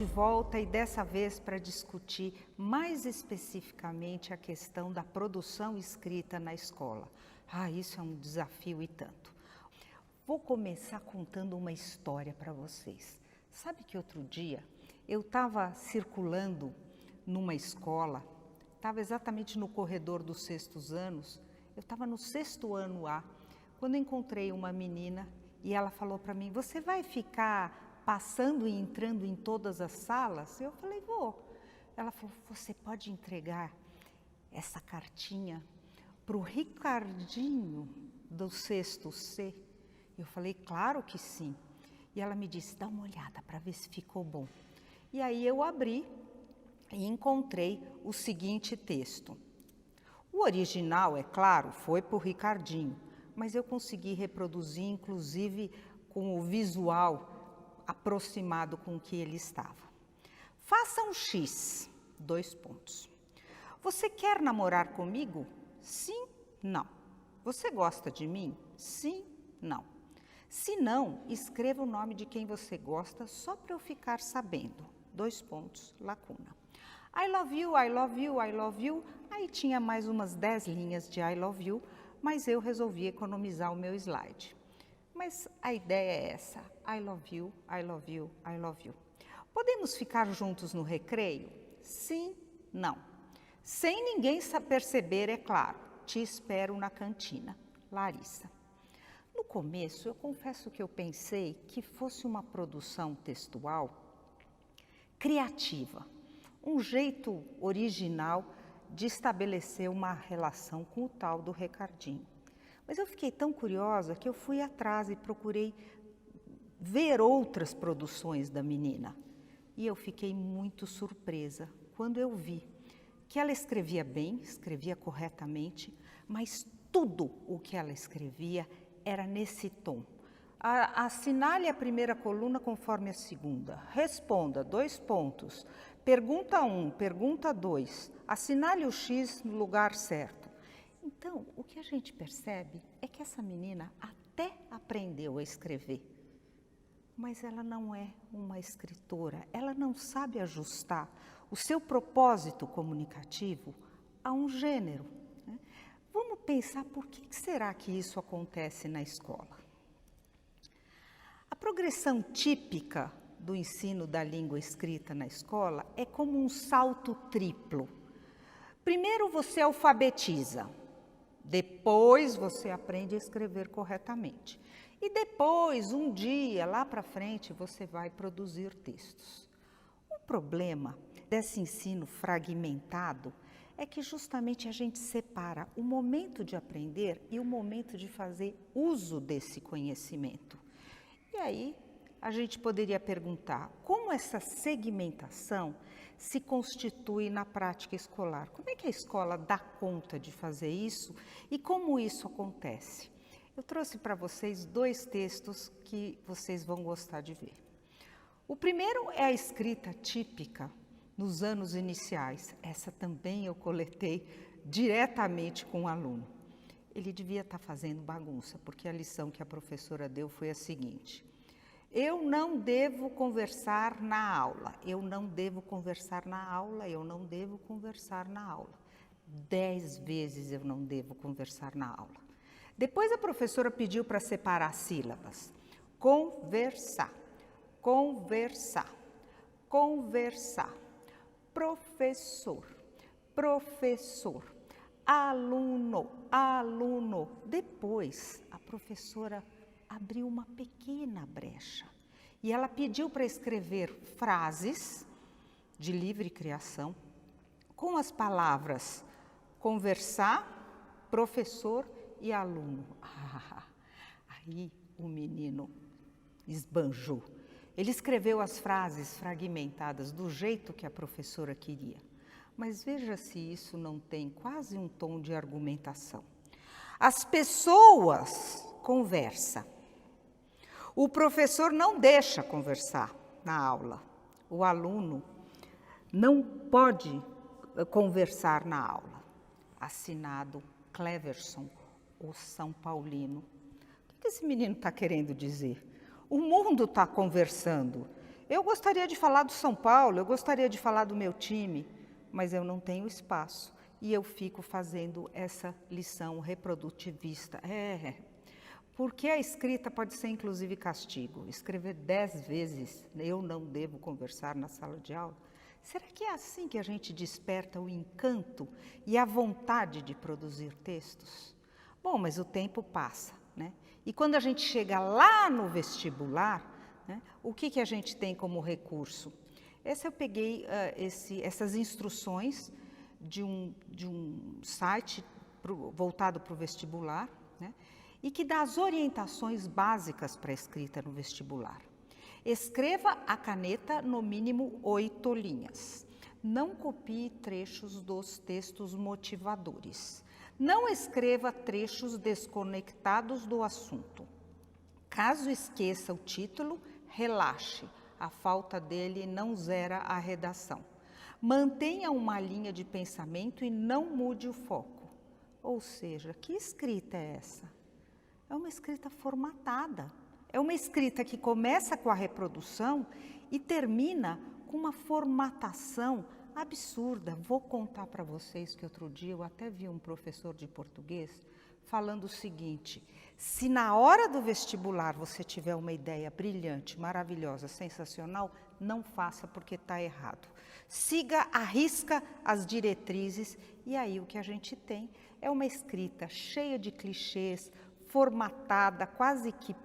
De volta e dessa vez para discutir mais especificamente a questão da produção escrita na escola. Isso é um desafio e tanto. Vou começar contando uma história para vocês. Sabe que outro dia eu estava circulando numa escola, estava exatamente no corredor dos sextos anos, eu estava no sexto ano A, quando encontrei uma menina e ela falou para mim: "Você vai ficar passando e entrando em todas as salas?" Eu falei: "Vou." Ela falou: "Você pode entregar essa cartinha para o Ricardinho do sexto C?" Eu falei: "Claro que sim." E ela me disse: "Dá uma olhada para ver se ficou bom." E aí eu abri e encontrei o seguinte texto. O original, é claro, foi para o Ricardinho, mas eu consegui reproduzir, inclusive, com o visual aproximado com o que ele estava. Faça um X, 2 pontos. Você quer namorar comigo? Sim, não. Você gosta de mim? Sim, não. Se não, escreva o nome de quem você gosta só para eu ficar sabendo. 2 pontos, lacuna. I love you, I love you, I love you. Aí tinha mais umas 10 linhas de I love you, mas eu resolvi economizar o meu slide. Mas a ideia é essa: I love you, I love you, I love you. Podemos ficar juntos no recreio? Sim, não. Sem ninguém perceber, é claro. Te espero na cantina. Larissa. No começo, eu confesso que eu pensei que fosse uma produção textual criativa, um jeito original de estabelecer uma relação com o tal do Ricardinho. Mas eu fiquei tão curiosa que eu fui atrás e procurei ver outras produções da menina. E eu fiquei muito surpresa quando eu vi que ela escrevia bem, escrevia corretamente, mas tudo o que ela escrevia era nesse tom. Assinale a primeira coluna conforme a segunda. Responda, 2 pontos. Pergunta 1, pergunta 2. Assinale o X no lugar certo. Então, o que a gente percebe é que essa menina até aprendeu a escrever, mas ela não é uma escritora, ela não sabe ajustar o seu propósito comunicativo a um gênero. Vamos pensar por que será que isso acontece na escola. A progressão típica do ensino da língua escrita na escola é como um salto triplo. Primeiro você alfabetiza. Depois você aprende a escrever corretamente. E depois, um dia, lá para frente, você vai produzir textos. O problema desse ensino fragmentado é que justamente a gente separa o momento de aprender e o momento de fazer uso desse conhecimento. E aí, a gente poderia perguntar como essa segmentação se constitui na prática escolar. Como é que a escola dá conta de fazer isso e como isso acontece? Eu trouxe para vocês 2 textos que vocês vão gostar de ver. O primeiro é a escrita típica nos anos iniciais. Essa também eu coletei diretamente com o aluno. Ele devia estar fazendo bagunça, porque a lição que a professora deu foi a seguinte: eu não devo conversar na aula, eu não devo conversar na aula, eu não devo conversar na aula. 10 vezes eu não devo conversar na aula. Depois a professora pediu para separar sílabas. Conversar, conversar, conversar. Professor, professor. Aluno, aluno. Depois a professora abriu uma pequena brecha e ela pediu para escrever frases de livre criação com as palavras conversar, professor e aluno. Aí o menino esbanjou. Ele escreveu as frases fragmentadas do jeito que a professora queria. Mas veja se isso não tem quase um tom de argumentação. As pessoas conversam. O professor não deixa conversar na aula. O aluno não pode conversar na aula. Assinado Cleverson, o São Paulino. O que esse menino está querendo dizer? O mundo está conversando. Eu gostaria de falar do São Paulo, eu gostaria de falar do meu time, mas eu não tenho espaço. E eu fico fazendo essa lição reprodutivista. Porque a escrita pode ser inclusive castigo. Escrever 10 vezes, eu não devo conversar na sala de aula. Será que é assim que a gente desperta o encanto e a vontade de produzir textos? Bom, mas o tempo passa, né? E quando a gente chega lá no vestibular, né, o que a gente tem como recurso? Eu peguei essas instruções de um site voltado para o vestibular, né, e que dá as orientações básicas para a escrita no vestibular. Escreva a caneta no mínimo 8 linhas. Não copie trechos dos textos motivadores. Não escreva trechos desconectados do assunto. Caso esqueça o título, relaxe. A falta dele não zera a redação. Mantenha uma linha de pensamento e não mude o foco. Ou seja, que escrita é essa? É uma escrita formatada. É uma escrita que começa com a reprodução e termina com uma formatação absurda. Vou contar para vocês que outro dia eu até vi um professor de português falando o seguinte: se na hora do vestibular você tiver uma ideia brilhante, maravilhosa, sensacional, não faça porque está errado. Siga à risca as diretrizes e aí o que a gente tem é uma escrita cheia de clichês, formatada, quase que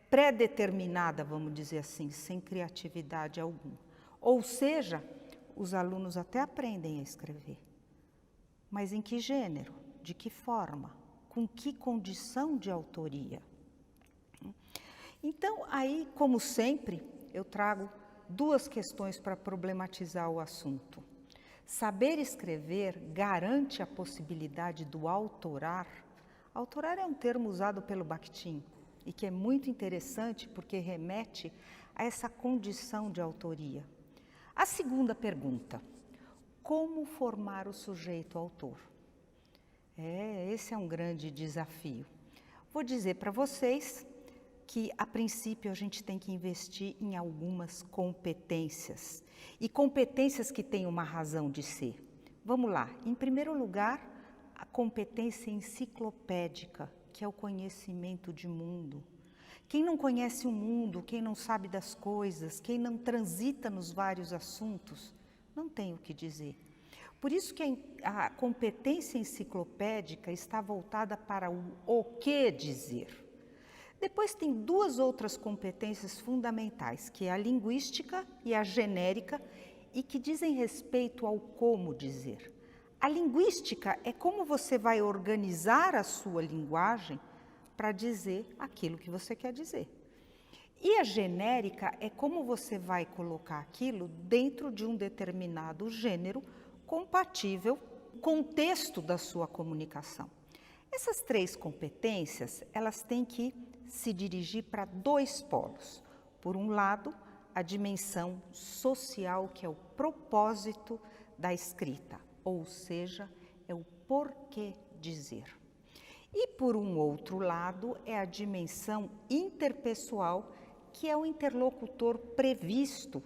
pré-determinada, vamos dizer assim, sem criatividade alguma. Ou seja, os alunos até aprendem a escrever. Mas em que gênero? De que forma? Com que condição de autoria? Então, aí, como sempre, eu trago 2 questões para problematizar o assunto. Saber escrever garante a possibilidade do autorar. Autorar é um termo usado pelo Bakhtin e que é muito interessante porque remete a essa condição de autoria. A segunda pergunta: como formar o sujeito autor? Esse é um grande desafio. Vou dizer para vocês que, a princípio, a gente tem que investir em algumas competências. E competências que têm uma razão de ser. Vamos lá. Em primeiro lugar, a competência enciclopédica, que é o conhecimento de mundo. Quem não conhece o mundo, quem não sabe das coisas, quem não transita nos vários assuntos, não tem o que dizer. Por isso que a competência enciclopédica está voltada para o que dizer. Depois tem 2 outras competências fundamentais, que é a linguística e a genérica, e que dizem respeito ao como dizer. A linguística é como você vai organizar a sua linguagem para dizer aquilo que você quer dizer. E a genérica é como você vai colocar aquilo dentro de um determinado gênero compatível com o contexto da sua comunicação. Essas 3 competências, elas têm que se dirigir para 2 polos. Por um lado, a dimensão social, que é o propósito da escrita, ou seja, é o porquê dizer. E por um outro lado, é a dimensão interpessoal, que é o interlocutor previsto,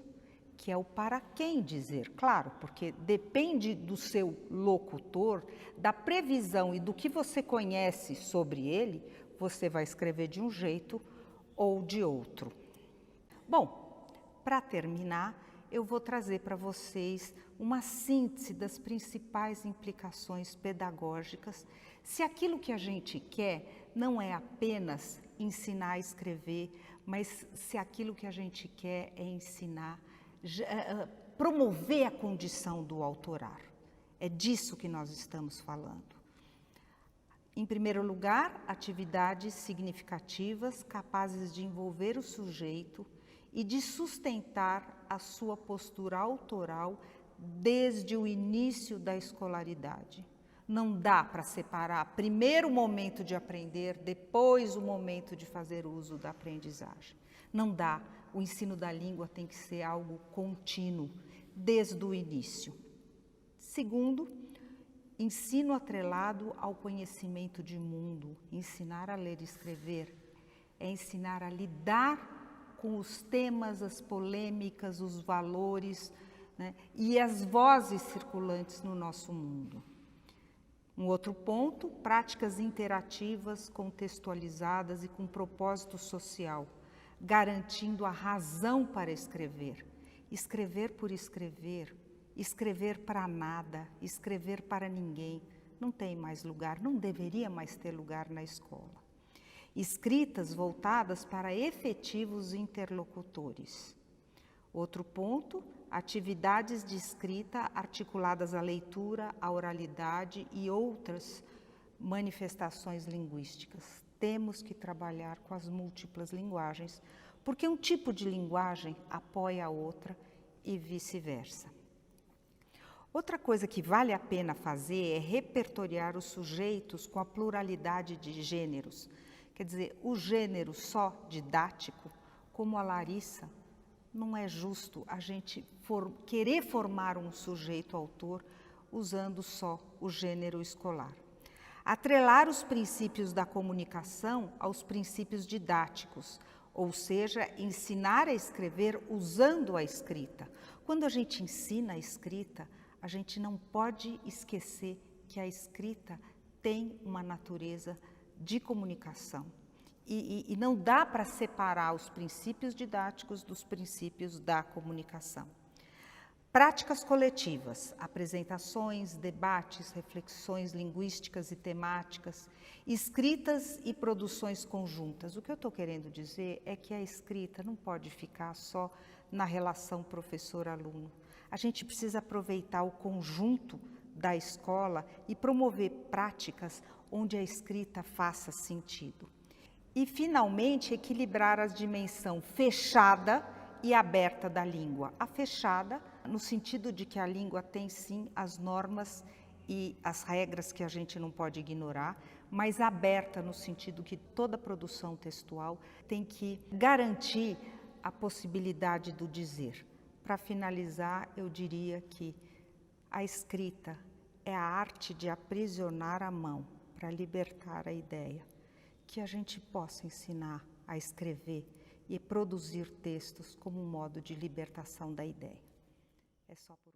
que é o para quem dizer. Claro, porque depende do seu locutor, da previsão e do que você conhece sobre ele, você vai escrever de um jeito ou de outro. Bom, para terminar, eu vou trazer para vocês uma síntese das principais implicações pedagógicas, se aquilo que a gente quer não é apenas ensinar a escrever, mas se aquilo que a gente quer é ensinar, promover a condição do autorar. É disso que nós estamos falando. Em primeiro lugar, atividades significativas capazes de envolver o sujeito e de sustentar a sua postura autoral desde o início da escolaridade. Não dá para separar primeiro o momento de aprender, depois o momento de fazer uso da aprendizagem. Não dá. O ensino da língua tem que ser algo contínuo, desde o início. Segundo, ensino atrelado ao conhecimento de mundo. Ensinar a ler e escrever é ensinar a lidar com os temas, as polêmicas, os valores, né, e as vozes circulantes no nosso mundo. Um outro ponto, práticas interativas, contextualizadas e com propósito social, garantindo a razão para escrever. Escrever por escrever, escrever para nada, escrever para ninguém, não tem mais lugar, não deveria mais ter lugar na escola. Escritas voltadas para efetivos interlocutores. Outro ponto, atividades de escrita articuladas à leitura, à oralidade e outras manifestações linguísticas. Temos que trabalhar com as múltiplas linguagens, porque um tipo de linguagem apoia a outra e vice-versa. Outra coisa que vale a pena fazer é repertoriar os sujeitos com a pluralidade de gêneros. Quer dizer, o gênero só didático, como a Larissa, não é justo a gente querer formar um sujeito autor usando só o gênero escolar. Atrelar os princípios da comunicação aos princípios didáticos, ou seja, ensinar a escrever usando a escrita. Quando a gente ensina a escrita, a gente não pode esquecer que a escrita tem uma natureza de comunicação. E não dá para separar os princípios didáticos dos princípios da comunicação. Práticas coletivas, apresentações, debates, reflexões linguísticas e temáticas, escritas e produções conjuntas. O que eu estou querendo dizer é que a escrita não pode ficar só na relação professor-aluno. A gente precisa aproveitar o conjunto da escola e promover práticas onde a escrita faça sentido. E, finalmente, equilibrar a dimensão fechada e aberta da língua. A fechada, no sentido de que a língua tem, sim, as normas e as regras que a gente não pode ignorar, mas aberta no sentido que toda produção textual tem que garantir a possibilidade do dizer. Para finalizar, eu diria que a escrita é a arte de aprisionar a mão para libertar a ideia. Que a gente possa ensinar a escrever e produzir textos como um modo de libertação da ideia. É só por